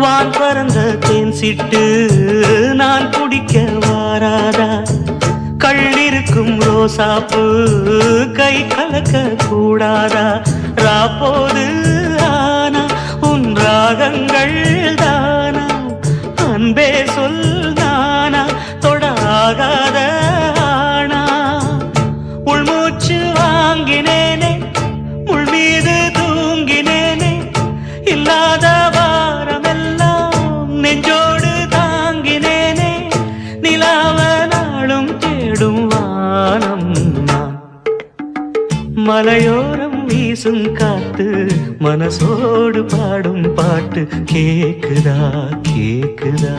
வான் பறந்த தேன் சிட்டு நான் குடிக்க வாராதா, கள்ளிருக்கும் ரோசாப்பு கை கலக்க கூடாதா, ராப்போது ஆனா உன் ராகங்கள் தானா, அன்பே சொல் நானா தொடாகாத ஆனா, உள்மூச்சு வாங்கினேனே முள் மீது தூங்கினேனே, இல்லாத வாரமெல்லாம் நெஞ்சோடு தாங்கினேனே, நிலாவ நாளும் தேடும் வானம் நான், மலையோரம் வீசும் காத்து மனசோடு பாடும் பாட்டு கேக்குதா கேக்குதா.